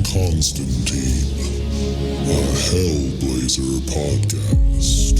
Constantine, a Hellblazer podcast.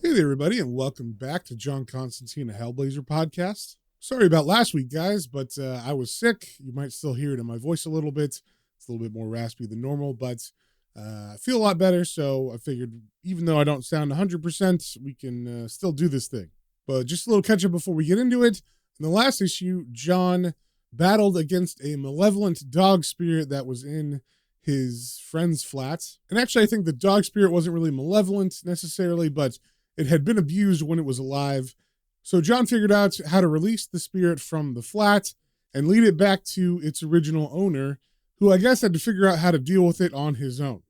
Hey there, everybody, and welcome back to John Constantine, a Hellblazer podcast. Sorry about last week, guys, but I was sick. You might still hear it in my voice a little bit. It's a little bit more raspy than normal, but I feel a lot better, so I figured even though I don't sound 100%, we can still do this thing. But just a little catch-up before we get into it. In the last issue, John battled against a malevolent dog spirit that was in his friend's flat. And actually, I think the dog spirit wasn't really malevolent necessarily, but it had been abused when it was alive. So John figured out how to release the spirit from the flat and lead it back to its original owner, who I guess had to figure out how to deal with it on his own.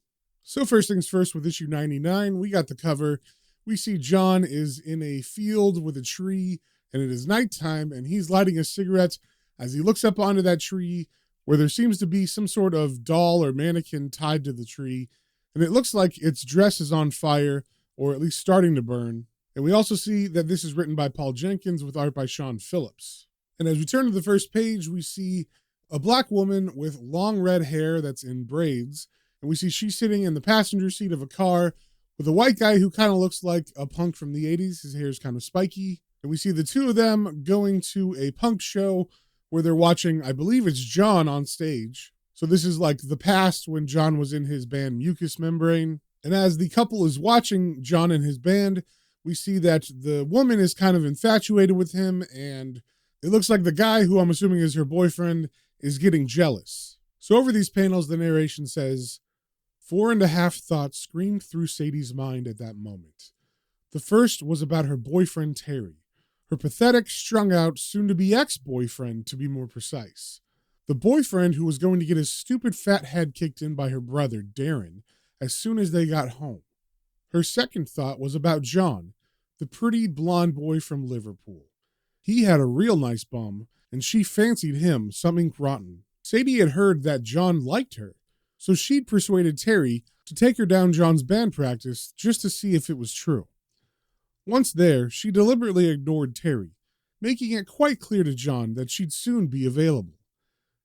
So first things first, with issue 99, we got the cover. We see John is in a field with a tree, and it is nighttime, and he's lighting a cigarette as he looks up onto that tree where there seems to be some sort of doll or mannequin tied to the tree, and it looks like its dress is on fire, or at least starting to burn. And we also see that this is written by Paul Jenkins with art by Sean Phillips. And as we turn to the first page, we see a black woman with long red hair that's in braids. And we see she's sitting in the passenger seat of a car with a white guy who kind of looks like a punk from the 80s. His hair is kind of spiky. And we see the two of them going to a punk show where they're watching, I believe it's John on stage. So this is like the past when John was in his band Mucous Membrane. And as the couple is watching John and his band, we see that the woman is kind of infatuated with him, and it looks like the guy, who I'm assuming is her boyfriend, is getting jealous. So over these panels, the narration says, 4.5 thoughts screamed through Sadie's mind at that moment. The first was about her boyfriend, Terry, her pathetic, strung-out, soon-to-be ex-boyfriend, to be more precise. The boyfriend who was going to get his stupid fat head kicked in by her brother, Darren, as soon as they got home. Her second thought was about John, the pretty blonde boy from Liverpool. He had a real nice bum, and she fancied him something rotten. Sadie had heard that John liked her, so she'd persuaded Terry to take her down John's band practice just to see if it was true. Once there, she deliberately ignored Terry, making it quite clear to John that she'd soon be available.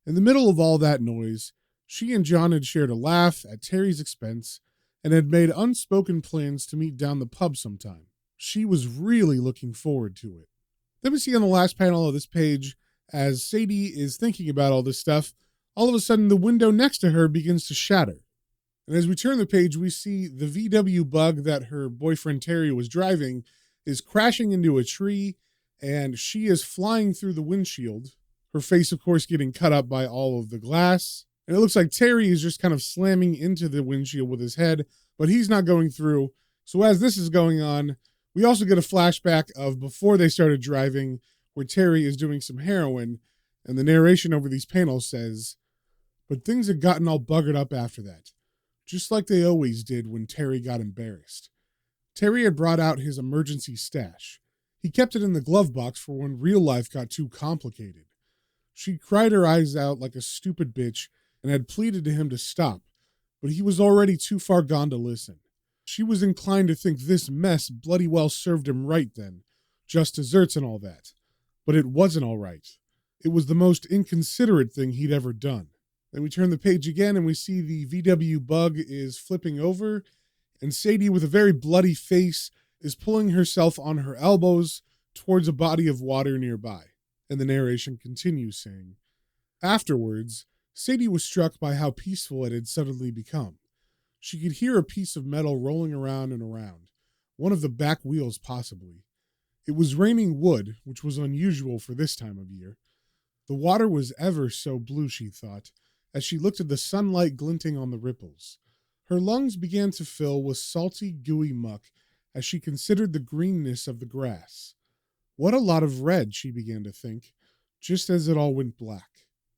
In the middle of all that noise, she and John had shared a laugh at Terry's expense and had made unspoken plans to meet down the pub sometime. She was really looking forward to it. Then we see on the last panel of this page, as Sadie is thinking about all this stuff, all of a sudden the window next to her begins to shatter. And as we turn the page, we see the VW bug that her boyfriend Terry was driving is crashing into a tree, and she is flying through the windshield, her face, of course, getting cut up by all of the glass. And it looks like Terry is just kind of slamming into the windshield with his head, but he's not going through. So as this is going on, we also get a flashback of before they started driving, where Terry is doing some heroin, and the narration over these panels says, but things had gotten all buggered up after that, just like they always did when Terry got embarrassed. Terry had brought out his emergency stash. He kept it in the glove box for when real life got too complicated. She cried her eyes out like a stupid bitch, and had pleaded to him to stop, but he was already too far gone to listen. She was inclined to think this mess bloody well served him right then, just desserts and all that. But it wasn't all right. It was the most inconsiderate thing he'd ever done. Then we turn the page again and we see the VW bug is flipping over, and Sadie, with a very bloody face, is pulling herself on her elbows towards a body of water nearby. And the narration continues saying, afterwards, Sadie was struck by how peaceful it had suddenly become. She could hear a piece of metal rolling around and around, one of the back wheels possibly. It was raining wood, which was unusual for this time of year. The water was ever so blue, she thought, as she looked at the sunlight glinting on the ripples. Her lungs began to fill with salty, gooey muck as she considered the greenness of the grass. What a lot of red, she began to think, just as it all went black.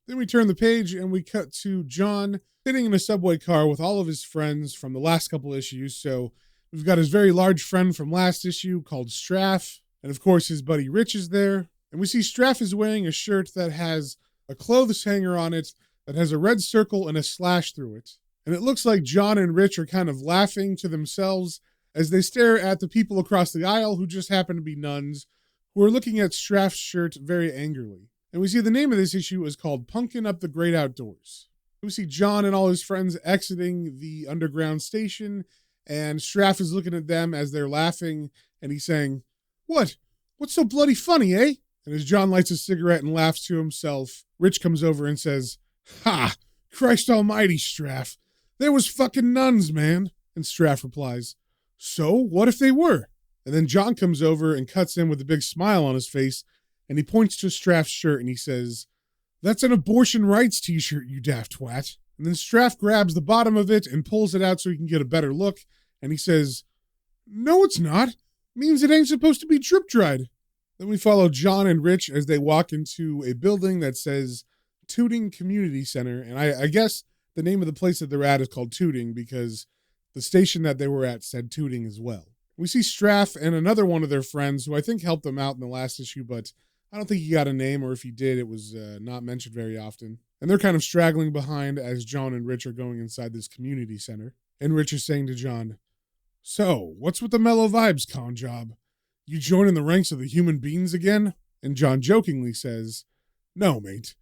Then we turn the page and we cut to John sitting in a subway car with all of his friends from the last couple issues. So we've got his very large friend from last issue called Straff. And of course, his buddy Rich is there. And we see Straff is wearing a shirt that has a clothes hanger on it that has a red circle and a slash through it. And it looks like John and Rich are kind of laughing to themselves as they stare at the people across the aisle who just happen to be nuns, who are looking at Straff's shirt very angrily. And we see the name of this issue is called Punkin Up the Great Outdoors. We see John and all his friends exiting the underground station, and Straff is looking at them as they're laughing, and he's saying, "What? What's so bloody funny, eh?" And as John lights a cigarette and laughs to himself, Rich comes over and says, "Ha! Christ almighty, Straff. There was fucking nuns, man." And Straff replies, "So, what if they were?" And then John comes over and cuts in with a big smile on his face, and he points to Straff's shirt and he says, "That's an abortion rights t-shirt, you daft twat." And then Straff grabs the bottom of it and pulls it out so he can get a better look, and he says, "No, it's not. Means it ain't supposed to be drip-dried." Then we follow John and Rich as they walk into a building that says Tooting Community Center, and I guess the name of the place that they're at is called Tooting because the station that they were at said Tooting as well. We see Straff and another one of their friends who I think helped them out in the last issue, but I don't think he got a name, or if he did, it was not mentioned very often. And they're kind of straggling behind as John and Rich are going inside this community center. And Rich is saying to John, "So, what's with the mellow vibes, con job? You joining the ranks of the human beings again?" And John jokingly says, "No, mate.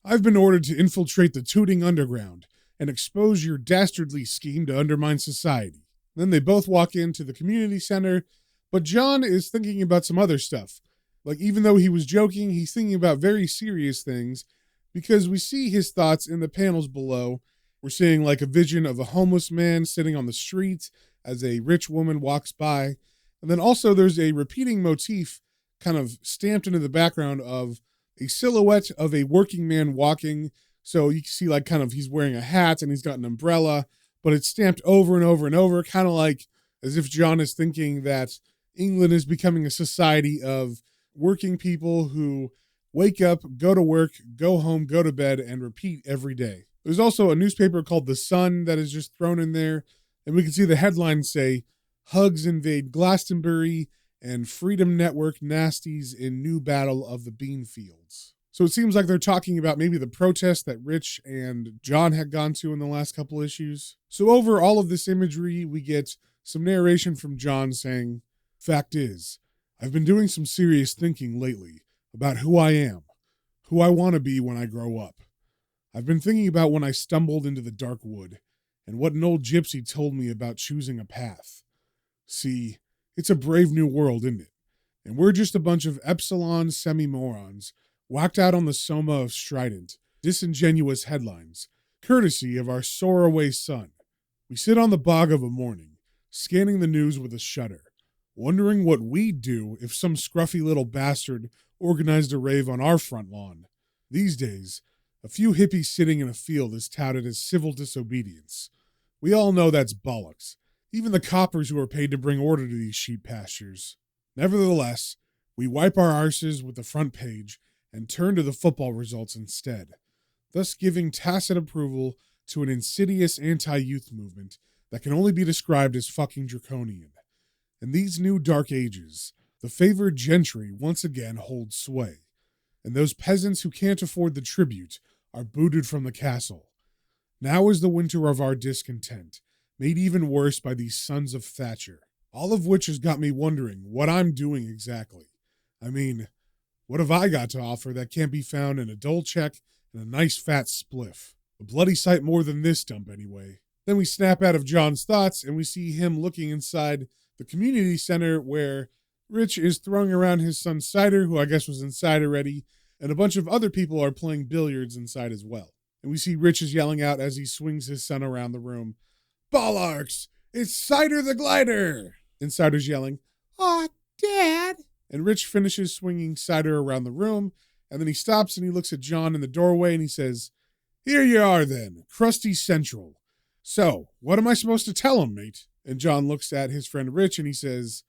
I've been ordered to infiltrate the Tooting Underground and expose your dastardly scheme to undermine society." Then they both walk into the community center, but John is thinking about some other stuff. Like, even though he was joking, he's thinking about very serious things because we see his thoughts in the panels below. We're seeing like a vision of a homeless man sitting on the street as a rich woman walks by. And then also there's a repeating motif kind of stamped into the background of a silhouette of a working man walking. So you can see like kind of he's wearing a hat and he's got an umbrella, but it's stamped over and over and over, kind of like as if John is thinking that England is becoming a society of working people who wake up, go to work, go home, go to bed, and repeat every day. There's also a newspaper called The Sun that is just thrown in there, and we can see the headlines say, "Hugs invade Glastonbury," and "Freedom Network nasties in new battle of the bean fields." So it seems like they're talking about maybe the protest that Rich and John had gone to in the last couple issues. So over all of this imagery, we get some narration from John saying, "Fact is, I've been doing some serious thinking lately about who I am, who I want to be when I grow up. I've been thinking about when I stumbled into the dark wood and what an old gypsy told me about choosing a path. See, it's a brave new world, isn't it? And we're just a bunch of epsilon semi-morons whacked out on the Soma of strident, disingenuous headlines, courtesy of our soar-away sun. We sit on the bog of a morning, scanning the news with a shudder, wondering what we'd do if some scruffy little bastard organized a rave on our front lawn. These days, a few hippies sitting in a field is touted as civil disobedience. We all know that's bollocks, even the coppers who are paid to bring order to these sheep pastures. Nevertheless, we wipe our arses with the front page and turn to the football results instead, thus giving tacit approval to an insidious anti-youth movement that can only be described as fucking draconian. In these new dark ages, the favored gentry once again hold sway, and those peasants who can't afford the tribute are booted from the castle. Now is the winter of our discontent, made even worse by these sons of Thatcher, all of which has got me wondering what I'm doing exactly. I mean, what have I got to offer that can't be found in a dole check and a nice fat spliff? A bloody sight more than this dump anyway. Then we snap out of John's thoughts and we see him looking inside the community center where Rich is throwing around his son Cider, who I guess was inside already, and a bunch of other people are playing billiards inside as well. And we see Rich is yelling out as he swings his son around the room, "Bollarks! It's Cider the Glider!" And Cider's yelling, "Aw, Dad!" And Rich finishes swinging Cider around the room, and then he stops and he looks at John in the doorway and he says, "Here you are then, Krusty Central. So, what am I supposed to tell him, mate?" And John looks at his friend Rich and he says,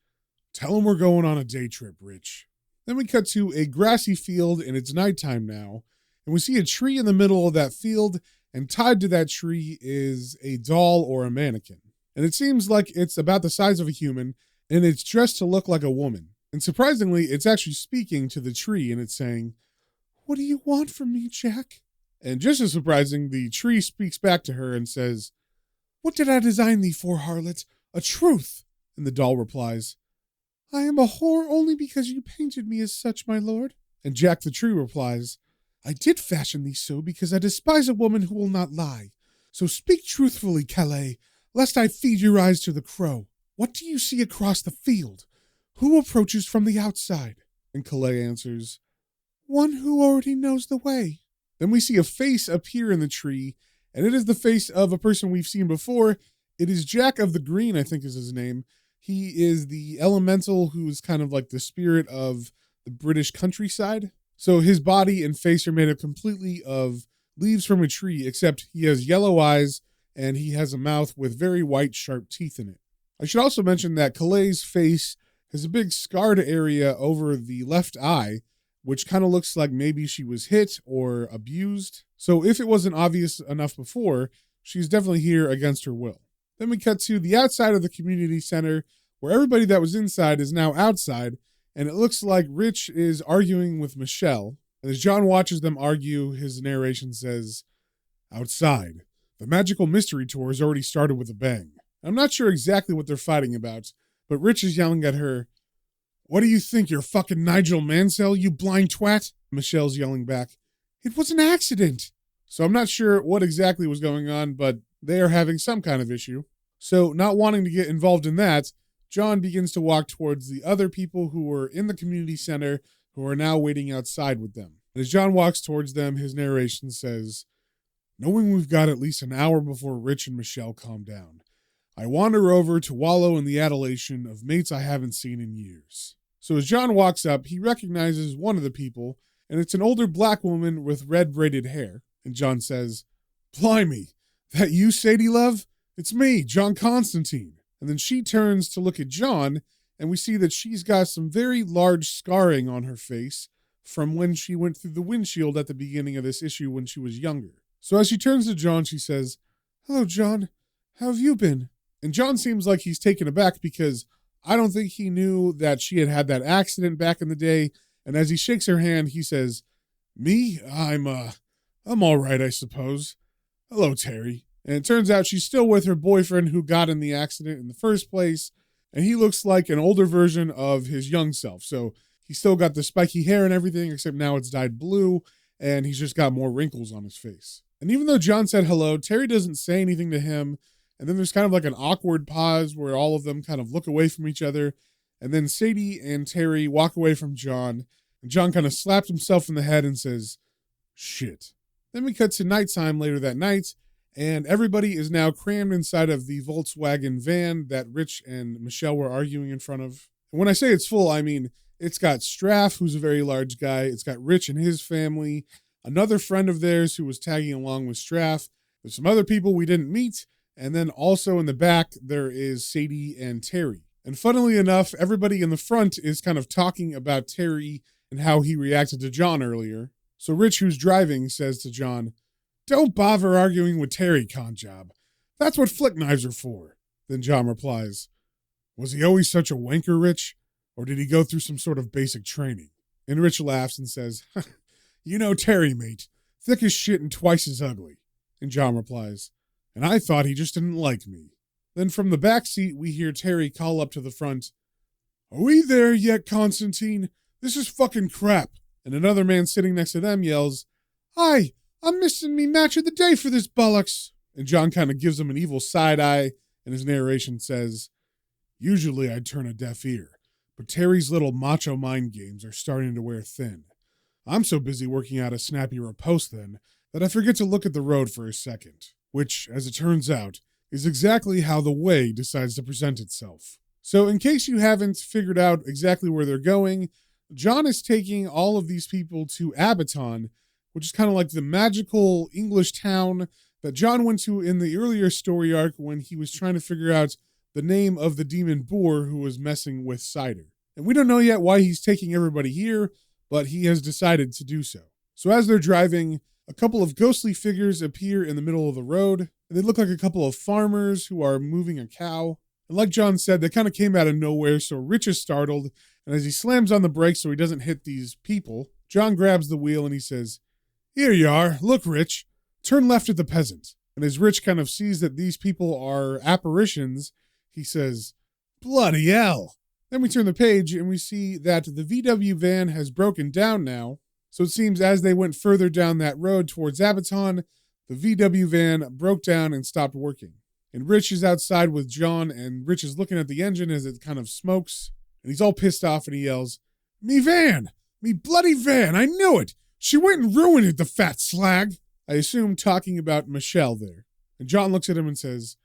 "Tell him we're going on a day trip, Rich." Then we cut to a grassy field and it's nighttime now, and we see a tree in the middle of that field, and tied to that tree is a doll or a mannequin. And it seems like it's about the size of a human, and it's dressed to look like a woman. And surprisingly, it's actually speaking to the tree and it's saying, "What do you want from me, Jack?" And just as surprising, the tree speaks back to her and says, "What did I design thee for, harlot? A truth." And the doll replies, "I am a whore only because you painted me as such, my lord." And Jack the tree replies, "I did fashion thee so because I despise a woman who will not lie. So speak truthfully, Calais, lest I feed your eyes to the crow. What do you see across the field? Who approaches from the outside?" And Calais answers, "One who already knows the way." Then we see a face appear in the tree, and it is the face of a person we've seen before. It is Jack of the Green, I think is his name. He is the elemental who is kind of like the spirit of the British countryside. So his body and face are made up completely of leaves from a tree, except he has yellow eyes and he has a mouth with very white, sharp teeth in it. I should also mention that Calais' face has a big scarred area over the left eye, which kind of looks like maybe she was hit or abused. So if it wasn't obvious enough before, she's definitely here against her will. Then we cut to the outside of the community center, where everybody that was inside is now outside, and it looks like Rich is arguing with Michelle. And as John watches them argue, his narration says, "Outside, the magical mystery tour has already started with a bang." I'm not sure exactly what they're fighting about, but Rich is yelling at her, "What do you think, you're fucking Nigel Mansell, you blind twat?" Michelle's yelling back, "It was an accident." So I'm not sure what exactly was going on, but they are having some kind of issue. So not wanting to get involved in that, John begins to walk towards the other people who were in the community center who are now waiting outside with them. And as John walks towards them, his narration says, "Knowing we've got at least an hour before Rich and Michelle calm down, I wander over to wallow in the adulation of mates I haven't seen in years." So as John walks up, he recognizes one of the people, and it's an older black woman with red braided hair. And John says, "Blimey, that you, Sadie love? It's me, John Constantine." And then she turns to look at John, and we see that she's got some very large scarring on her face from when she went through the windshield at the beginning of this issue when she was younger. So as she turns to John, she says, "Hello, John. How have you been?" And John seems like he's taken aback because I don't think he knew that she had had that accident back in the day. And as he shakes her hand, he says, "Me? I'm all right, I suppose. Hello, Terry." And it turns out she's still with her boyfriend who got in the accident in the first place. And he looks like an older version of his young self. So he's still got the spiky hair and everything, except now it's dyed blue. And he's just got more wrinkles on his face. And even though John said hello, Terry doesn't say anything to him. And then there's kind of like an awkward pause where all of them kind of look away from each other. And then Sadie and Terry walk away from John. And John kind of slaps himself in the head and says, "Shit." Then we cut to nighttime later that night. And everybody is now crammed inside of the Volkswagen van that Rich and Michelle were arguing in front of. And when I say it's full, I mean it's got Straff, who's a very large guy. It's got Rich and his family. Another friend of theirs who was tagging along with Straff. There's some other people we didn't meet. And then also in the back, there is Sadie and Terry. And funnily enough, everybody in the front is kind of talking about Terry and how he reacted to John earlier. So Rich, who's driving, says to John, "Don't bother arguing with Terry, conjob. That's what flick knives are for." Then John replies, "Was he always such a wanker, Rich? Or did he go through some sort of basic training?" And Rich laughs and says, "You know Terry, mate. Thick as shit and twice as ugly." And John replies, "And I thought he just didn't like me." Then from the back seat, we hear Terry call up to the front, "Are we there yet, Constantine? This is fucking crap." And another man sitting next to them yells, "Aye, I'm missing me match of the day for this bollocks." And John kind of gives him an evil side eye, and his narration says, "Usually I'd turn a deaf ear, but Terry's little macho mind games are starting to wear thin. I'm so busy working out a snappy riposte then that I forget to look at the road for a second," which, as it turns out, is exactly how the way decides to present itself. So in case you haven't figured out exactly where they're going, John is taking all of these people to Abaton, which is kind of like the magical English town that John went to in the earlier story arc when he was trying to figure out the name of the demon boar who was messing with cider. And we don't know yet why he's taking everybody here, but he has decided to do so. So as they're driving, a couple of ghostly figures appear in the middle of the road, and they look like a couple of farmers who are moving a cow. And like John said, they kind of came out of nowhere, so Rich is startled, And as he slams on the brakes so he doesn't hit these people, John grabs the wheel and he says, "Here you are. Look, Rich. Turn left at the peasant." And as Rich kind of sees that these people are apparitions, he says, "Bloody hell." Then we turn the page and we see that the VW van has broken down now. So it seems as they went further down that road towards Abaton, the VW van broke down and stopped working. And Rich is outside with John, and Rich is looking at the engine as it kind of smokes. And he's all pissed off and he yells, "Me van! Me bloody van! I knew it! She went and ruined it, the fat slag!" I assume talking about Michelle there. And John looks at him and says,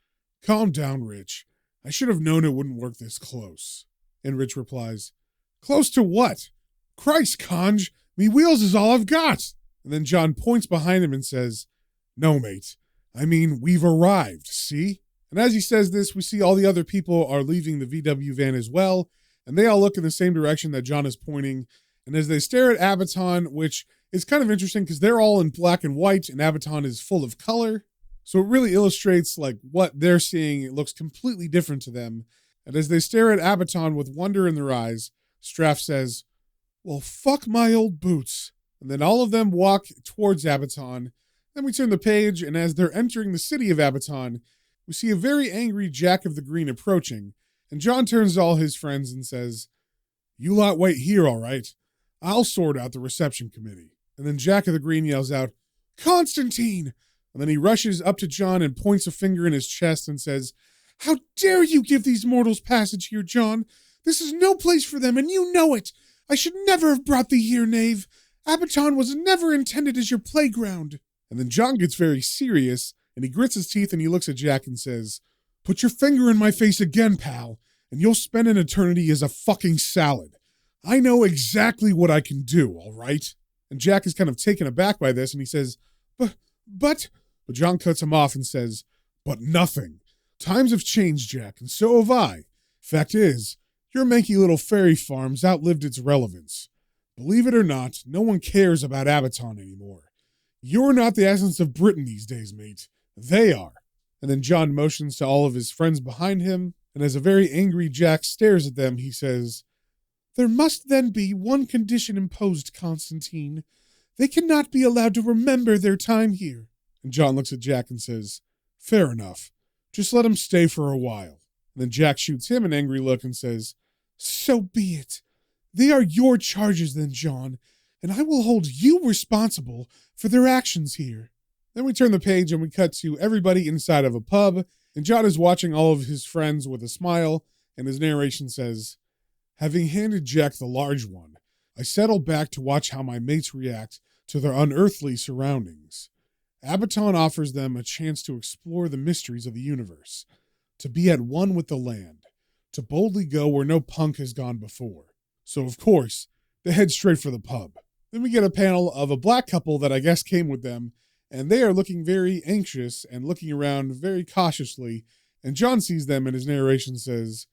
"Calm down, Rich. I should have known it wouldn't work this close." And Rich replies, "Close to what? Christ, Conj, me wheels is all I've got." And then John points behind him and says, "No, mate. I mean, we've arrived, see?" And as he says this, we see all the other people are leaving the VW van as well, and they all look in the same direction that John is pointing. And as they stare at Abaton, which is kind of interesting because they're all in black and white, and Abaton is full of color. So it really illustrates like what they're seeing. It looks completely different to them. And as they stare at Abaton with wonder in their eyes, Straff says, "Well, fuck my old boots." And then all of them walk towards Abaton. Then we turn the page, and as they're entering the city of Abaton, we see a very angry Jack of the Green approaching. And John turns to all his friends and says, "You lot wait here, all right? I'll sort out the reception committee." And then Jack of the Green yells out, "Constantine!" And then he rushes up to John and points a finger in his chest and says, "How dare you give these mortals passage here, John? This is no place for them, and you know it. I should never have brought thee here, knave. Abaton was never intended as your playground." And then John gets very serious, and he grits his teeth and he looks at Jack and says, "Put your finger in my face again, pal, and you'll spend an eternity as a fucking salad. I know exactly what I can do, all right?" And Jack is kind of taken aback by this, and he says, But John cuts him off and says, "But nothing. Times have changed, Jack, and so have I. Fact is, your manky little fairy farm's outlived its relevance. Believe it or not, no one cares about Abaton anymore. You're not the essence of Britain these days, mate. They are." And then John motions to all of his friends behind him, and as a very angry Jack stares at them, he says, "There must then be one condition imposed, Constantine. They cannot be allowed to remember their time here." And John looks at Jack and says, "Fair enough. Just let him stay for a while." And then Jack shoots him an angry look and says, "So be it. They are your charges then, John, and I will hold you responsible for their actions here." Then we turn the page and we cut to everybody inside of a pub, and John is watching all of his friends with a smile, and his narration says, "Having handed Jack the large one, I settle back to watch how my mates react to their unearthly surroundings. Abaton offers them a chance to explore the mysteries of the universe, to be at one with the land, to boldly go where no punk has gone before. So, of course, they head straight for the pub. Then we get a panel of a black couple that I guess came with them, and they are looking very anxious and looking around very cautiously, and John sees them and his narration says,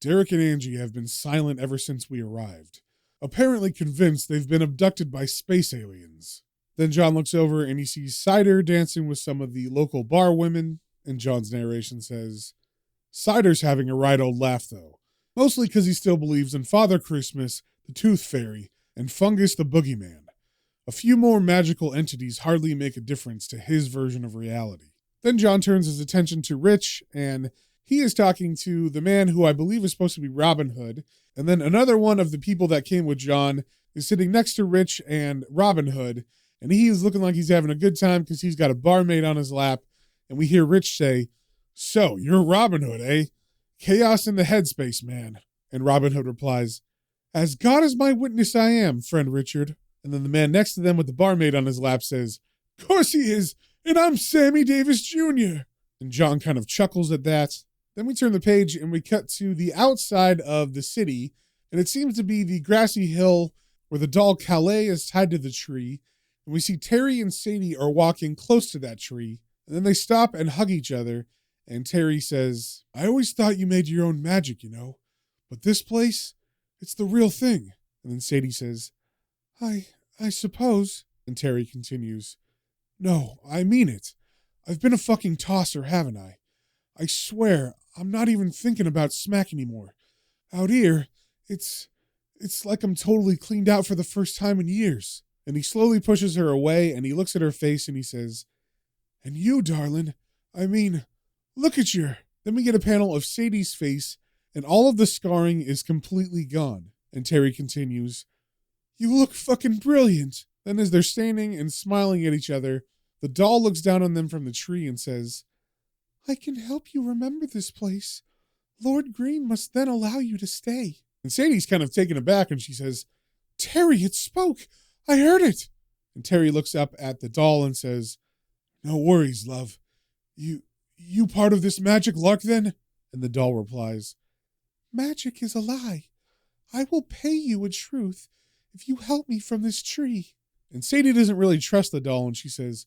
"Derek and Angie have been silent ever since we arrived, apparently convinced they've been abducted by space aliens." Then John looks over and he sees Cider dancing with some of the local bar women, and John's narration says, "Cider's having a right old laugh, though, mostly because he still believes in Father Christmas, the Tooth Fairy, and Fungus the Boogeyman. A few more magical entities hardly make a difference to his version of reality." Then John turns his attention to Rich, and he is talking to the man who I believe is supposed to be Robin Hood. And then another one of the people that came with John is sitting next to Rich and Robin Hood, and he is looking like he's having a good time because he's got a barmaid on his lap. And we hear Rich say, "So, you're Robin Hood, eh? Chaos in the headspace, man." And Robin Hood replies, "As God is my witness I am, friend Richard." And then the man next to them with the barmaid on his lap says, "Course he is, and I'm Sammy Davis Jr." And John kind of chuckles at that. Then we turn the page and we cut to the outside of the city, and it seems to be the grassy hill where the doll Calais is tied to the tree. And we see Terry and Sadie are walking close to that tree, and then they stop and hug each other, and Terry says, "I always thought you made your own magic, you know, but this place, it's the real thing." And then Sadie says, I suppose," and Terry continues, "No, I mean it. I've been a fucking tosser, haven't I? I swear, I'm not even thinking about smack anymore. Out here, it's It's like I'm totally cleaned out for the first time in years. And he slowly pushes her away and he looks at her face and he says, and you, darling, I mean, look at your... Then we get a panel of Sadie's face and all of the scarring is completely gone. And Terry continues, you look fucking brilliant. Then as they're standing and smiling at each other, the doll looks down on them from the tree and says, I can help you remember this place. Lord Green must then allow you to stay. And Sadie's kind of taken aback and she says, Terry, it spoke. I heard it. And Terry looks up at the doll and says, no worries, love. You part of this magic lark then? And the doll replies, magic is a lie. I will pay you a truth if you help me from this tree. And Sadie doesn't really trust the doll and she says,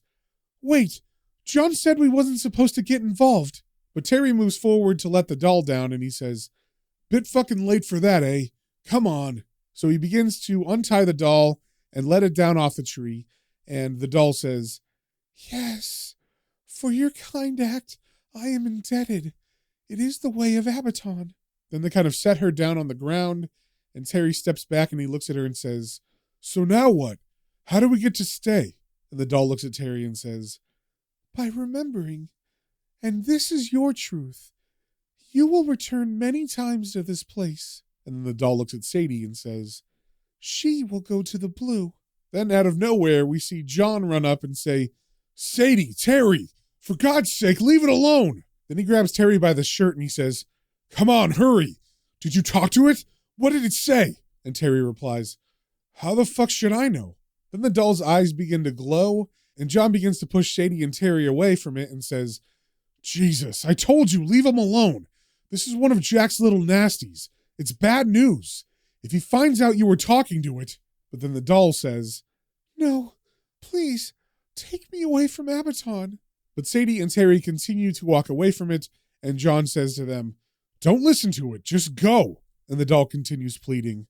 wait, John said we wasn't supposed to get involved. But Terry moves forward to let the doll down and he says, bit fucking late for that, eh? Come on. So he begins to untie the doll and let it down off the tree. And the doll says, yes, for your kind act, I am indebted. It is the way of Abaton. Then they kind of set her down on the ground and Terry steps back and he looks at her and says, so now what? How do we get to stay? And the doll looks at Terry and says, by remembering. And this is your truth. You will return many times to this place. And then the doll looks at Sadie and says, she will go to the blue. Then out of nowhere, we see John run up and say, Sadie, Terry, for God's sake, leave it alone. Then he grabs Terry by the shirt and he says, come on, hurry. Did you talk to it? What did it say? And Terry replies, how the fuck should I know? Then the doll's eyes begin to glow and John begins to push Sadie and Terry away from it and says, Jesus, I told you, leave him alone. This is one of Jack's little nasties. It's bad news. If he finds out you were talking to it. But then the doll says, no, please, take me away from Abaton. But Sadie and Terry continue to walk away from it, and John says to them, don't listen to it, just go. And the doll continues pleading,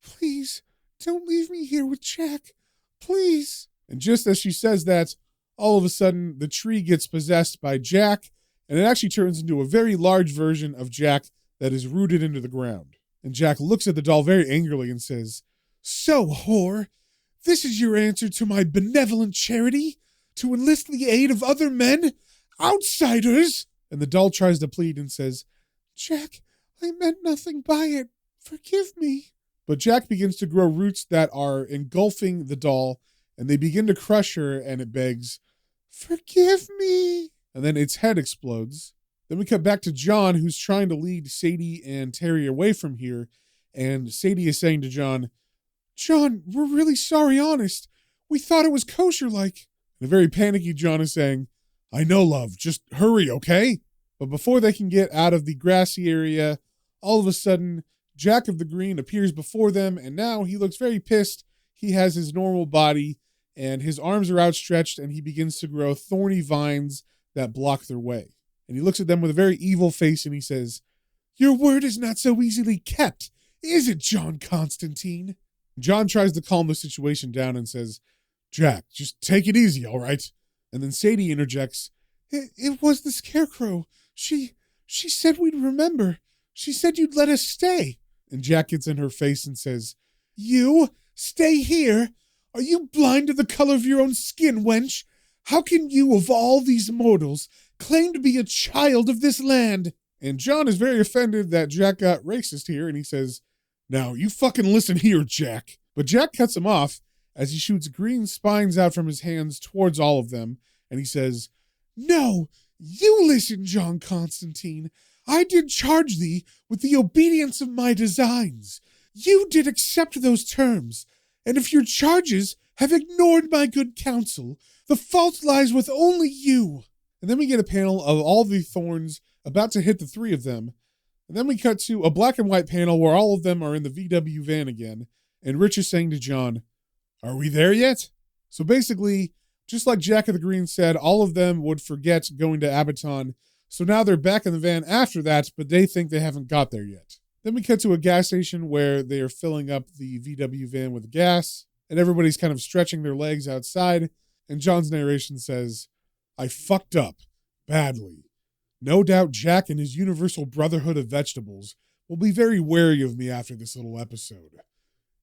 please, don't leave me here with Jack, please. And just as she says that, all of a sudden, the tree gets possessed by Jack, and it actually turns into a very large version of Jack that is rooted into the ground. And Jack looks at the doll very angrily and says, so, whore, this is your answer to my benevolent charity? To enlist the aid of other men? Outsiders? And the doll tries to plead and says, Jack, I meant nothing by it. Forgive me. But Jack begins to grow roots that are engulfing the doll, and they begin to crush her, and it begs, forgive me. And then its head explodes. Then we cut back to John, who's trying to lead Sadie and Terry away from here. And Sadie is saying to John, John, we're really sorry, honest. We thought it was kosher-like. And a very panicky John is saying, I know, love, just hurry, okay? But before they can get out of the grassy area, all of a sudden, Jack of the Green appears before them, and now he looks very pissed. He has his normal body, and his arms are outstretched, and he begins to grow thorny vines that block their way. And he looks at them with a very evil face, and he says, your word is not so easily kept, is it, John Constantine? John tries to calm the situation down and says, Jack, just take it easy, all right? And then Sadie interjects, it was the Scarecrow. She said we'd remember. She said you'd let us stay. And Jack gets in her face and says, you stay here? Are you blind to the color of your own skin, wench? How can you, of all these mortals, claim to be a child of this land? And John is very offended that Jack got racist here, and he says, now, you fucking listen here, Jack. But Jack cuts him off as he shoots green spines out from his hands towards all of them, and he says, no, you listen, John Constantine. I did charge thee with the obedience of my designs. You did accept those terms, and if your charges have ignored my good counsel, the fault lies with only you. And then we get a panel of all the thorns about to hit the three of them. And then we cut to a black and white panel where all of them are in the VW van again. And Rich is saying to John, are we there yet? So basically, just like Jack of the Green said, all of them would forget going to Abaton. So now they're back in the van after that, but they think they haven't got there yet. Then we cut to a gas station where they are filling up the VW van with gas. And everybody's kind of stretching their legs outside. And John's narration says, I fucked up badly. No doubt Jack and his universal brotherhood of vegetables will be very wary of me after this little episode.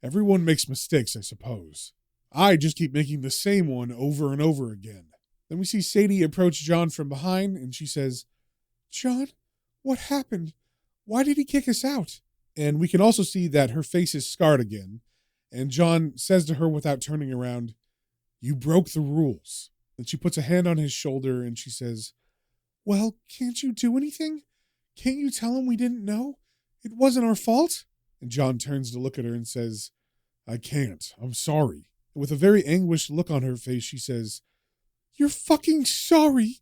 Everyone makes mistakes, I suppose. I just keep making the same one over and over again. Then we see Sadie approach John from behind, and she says, John, what happened? Why did he kick us out? And we can also see that her face is scarred again. And John says to her without turning around, you broke the rules. Then she puts a hand on his shoulder and she says, well, can't you do anything? Can't you tell him we didn't know? It wasn't our fault? And John turns to look at her and says, I can't. I'm sorry. And with a very anguished look on her face, she says, you're fucking sorry?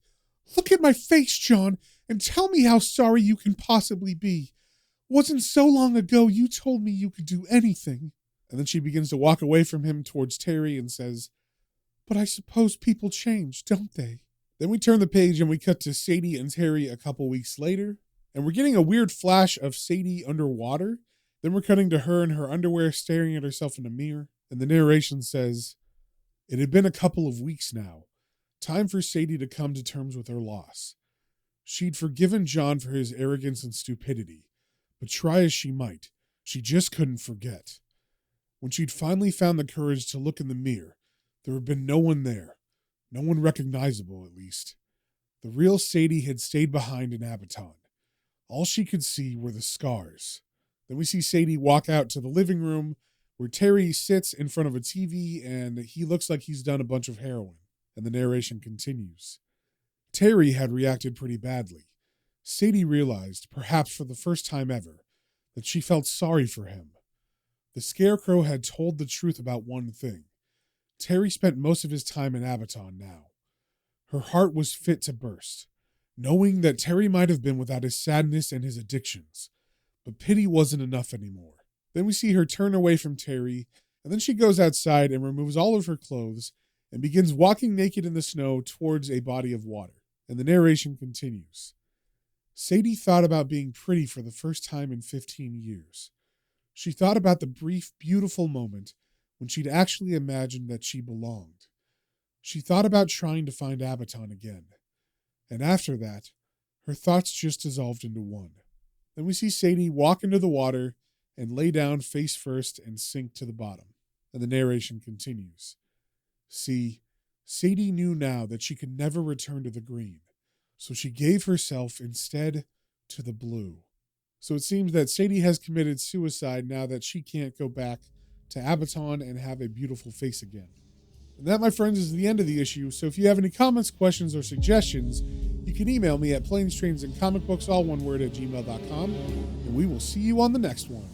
Look at my face, John, and tell me how sorry you can possibly be. Wasn't so long ago you told me you could do anything. And then she begins to walk away from him towards Terry and says, but I suppose people change, don't they? Then we turn the page and we cut to Sadie and Terry a couple weeks later. And we're getting a weird flash of Sadie underwater. Then we're cutting to her in her underwear staring at herself in a mirror. And the narration says, it had been a couple of weeks now. Time for Sadie to come to terms with her loss. She'd forgiven John for his arrogance and stupidity. But try as she might, she just couldn't forget. When she'd finally found the courage to look in the mirror, there had been no one there. No one recognizable, at least. The real Sadie had stayed behind in Abaton. All she could see were the scars. Then we see Sadie walk out to the living room where Terry sits in front of a TV and he looks like he's done a bunch of heroin. And the narration continues. Terry had reacted pretty badly. Sadie realized, perhaps for the first time ever, that she felt sorry for him. The Scarecrow had told the truth about one thing. Terry spent most of his time in Abaton now. Her heart was fit to burst, knowing that Terry might have been without his sadness and his addictions. But pity wasn't enough anymore. Then we see her turn away from Terry, and then she goes outside and removes all of her clothes and begins walking naked in the snow towards a body of water. And the narration continues. Sadie thought about being pretty for the first time in 15 years. She thought about the brief, beautiful moment when she'd actually imagined that she belonged. She thought about trying to find Abaton again. And after that, her thoughts just dissolved into one. Then we see Sadie walk into the water and lay down face first and sink to the bottom. And the narration continues. See, Sadie knew now that she could never return to the green, so she gave herself instead to the blue. So it seems that Sadie has committed suicide now that she can't go back to Abaton and have a beautiful face again. And that, my friends, is the end of the issue. So if you have any comments, questions, or suggestions, you can email me at planestrains and comicbooks, all one word, @gmail.com. And we will see you on the next one.